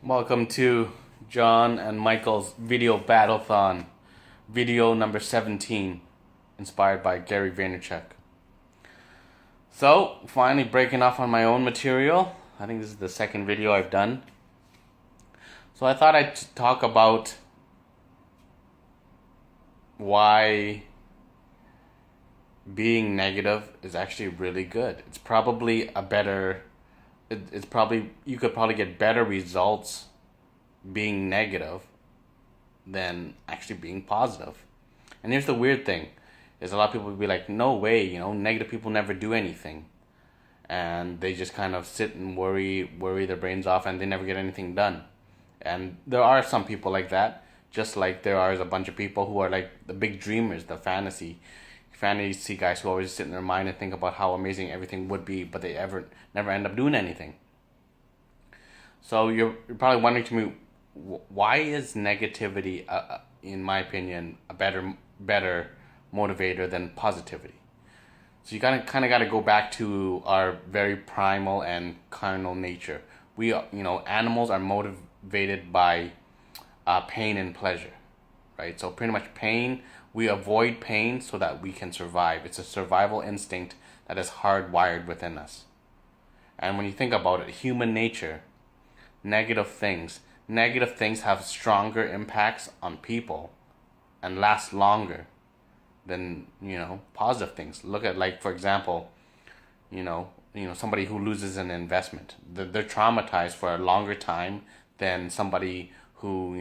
Welcome to John and Michael's video battlethon, video number 17, inspired by Gary Vaynerchuk. So, finally breaking off on my own material. I think this is the second video I've done. So I thought I'd talk about why being negative is actually really good. It's probably you could probably get better results being negative than actually being positive. And here's the weird thing, is a lot of people would be like, no way, negative people never do anything. And they just kind of sit and worry their brains off, and they never get anything done. And there are some people like that, just like there are a bunch of people who are like the big dreamers, the fantasy guys who always sit in their mind and think about how amazing everything would be, but they never end up doing anything. So you're probably wondering to me, why is negativity, in my opinion, a better motivator than positivity? So you kind of got to go back to our very primal and carnal nature. Animals are motivated by pain and pleasure, right? So pretty much pain, we avoid pain so that we can survive. It's a survival instinct that is hardwired within us. And when you think about it, human nature, negative things have stronger impacts on people and last longer than, positive things. Look at, like, for example, somebody who loses an investment. They're traumatized for a longer time than somebody who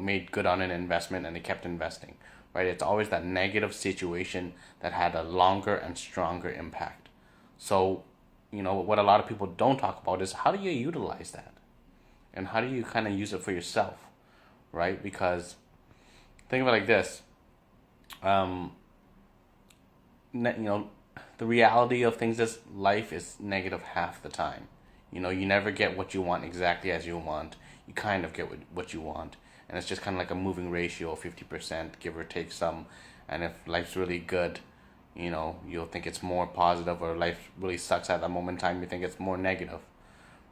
made good on an investment and they kept investing, right? It's always that negative situation that had a longer and stronger impact. So what a lot of people don't talk about is, how do you utilize that, and how do you kind of use it for yourself, right? Because think of it like this, the reality of things is life is negative half the time. You never get what you want exactly as you want. You kind of get what you want. And it's just kind of like a moving ratio of 50%, give or take some. And if life's really good, you'll think it's more positive, or life really sucks at that moment in time, you think it's more negative.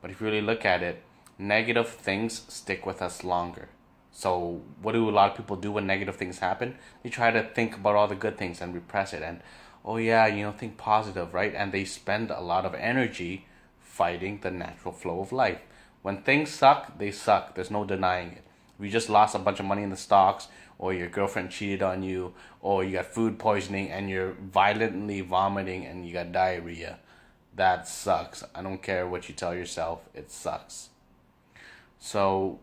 But if you really look at it, negative things stick with us longer. So what do a lot of people do when negative things happen? They try to think about all the good things and repress it. And, oh yeah, think positive, right? And they spend a lot of energy fighting the natural flow of life. When things suck, they suck. There's no denying it. If you just lost a bunch of money in the stocks, or your girlfriend cheated on you, or you got food poisoning and you're violently vomiting and you got diarrhea, that sucks. I don't care what you tell yourself, it sucks. So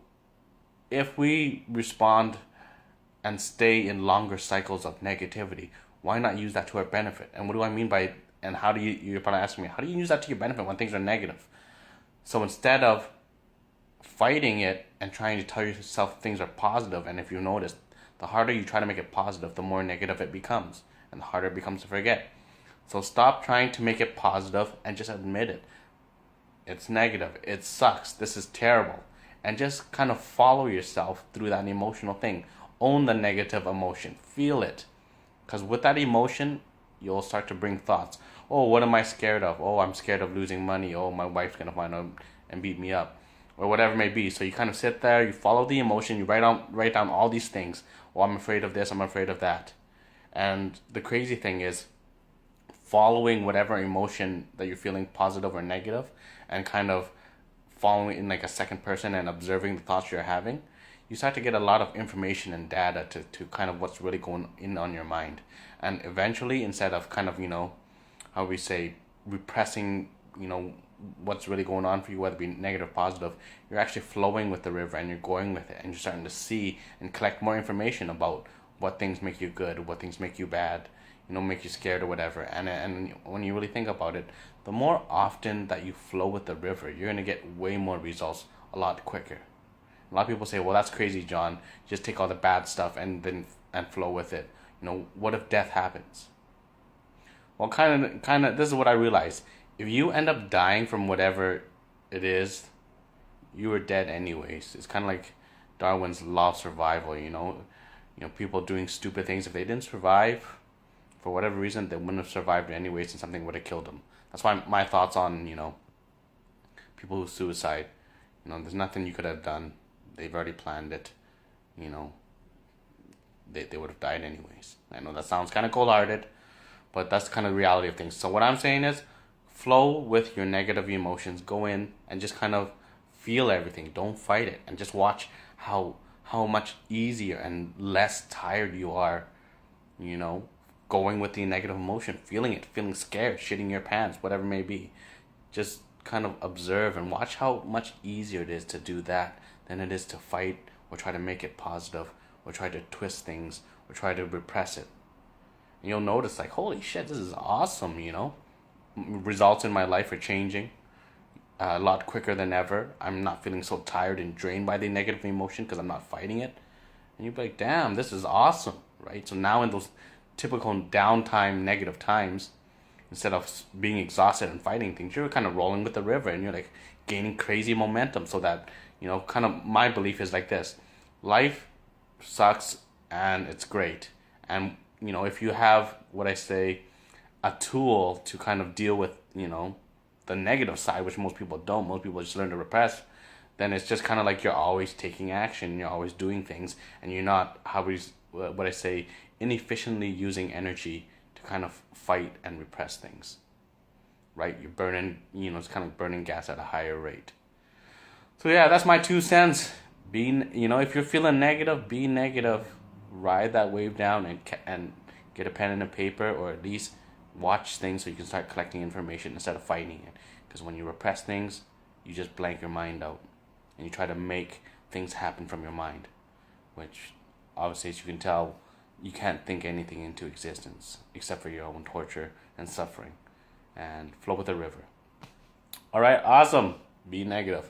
if we respond and stay in longer cycles of negativity, why not use that to our benefit? And what do I mean by, and how do you're probably asking me, how do you use that to your benefit when things are negative? So instead of fighting it and trying to tell yourself things are positive, and if you notice, the harder you try to make it positive, the more negative it becomes, and the harder it becomes to forget. So stop trying to make it positive and just admit it. It's negative. It sucks. This is terrible. And just kind of follow yourself through that emotional thing. Own the negative emotion. Feel it. Because with that emotion, you'll start to bring thoughts. Oh, what am I scared of? Oh, I'm scared of losing money. Oh, my wife's going to find out and beat me up. Or whatever it may be. So you kind of sit there, you follow the emotion, you write down all these things. Oh, I'm afraid of this, I'm afraid of that. And the crazy thing is, following whatever emotion that you're feeling, positive or negative, and kind of following in like a second person and observing the thoughts you're having, you start to get a lot of information and data to kind of what's really going in on your mind. And eventually, instead of kind of, how we say, repressing, what's really going on for you, whether it be negative or positive, you're actually flowing with the river and you're going with it, and you're starting to see and collect more information about what things make you good, what things make you bad, make you scared or whatever. And when you really think about it, the more often that you flow with the river, you're going to get way more results a lot quicker. A lot of people say, well, that's crazy, John, just take all the bad stuff and flow with it. What if death happens? Well, kind of this is what I realized. If you end up dying from whatever it is, you were dead anyways. It's kind of like Darwin's law of survival, people doing stupid things. If they didn't survive, for whatever reason, they wouldn't have survived anyways, and something would have killed them. That's why my thoughts on, people who suicide. There's nothing you could have done. They've already planned it. You know, they would have died anyways. I know that sounds kind of cold-hearted, but that's kind of the reality of things. So what I'm saying is, flow with your negative emotions. Go in and just kind of feel everything. Don't fight it, and just watch how much easier and less tired you are. You know, going with the negative emotion, feeling it, feeling scared, shitting your pants, whatever it may be. Just kind of observe and watch how much easier it is to do that than it is to fight or try to make it positive or try to twist things or try to repress it. And you'll notice, like, holy shit, this is awesome, Results in my life are changing a lot quicker than ever. I'm not feeling so tired and drained by the negative emotion because I'm not fighting it. And you'll be like, damn, this is awesome, right? So now in those typical downtime, negative times, instead of being exhausted and fighting things, you're kind of rolling with the river and you're like gaining crazy momentum. So that, kind of my belief is like this: life sucks and it's great. And, if you have what I say, a tool to kind of deal with, the negative side, which most people don't, most people just learn to repress, then it's just kind of like you're always taking action, you're always doing things, and you're not, what I say, inefficiently using energy to kind of fight and repress things, right? You're burning, it's kind of burning gas at a higher rate. So yeah, that's my 2 cents. If you're feeling negative, be negative. Ride that wave down and get a pen and a paper, or at least watch things so you can start collecting information instead of fighting it. Because when you repress things, you just blank your mind out and you try to make things happen from your mind, which obviously, as you can tell, you can't think anything into existence except for your own torture and suffering. And flow with the river. All right, awesome. Be negative.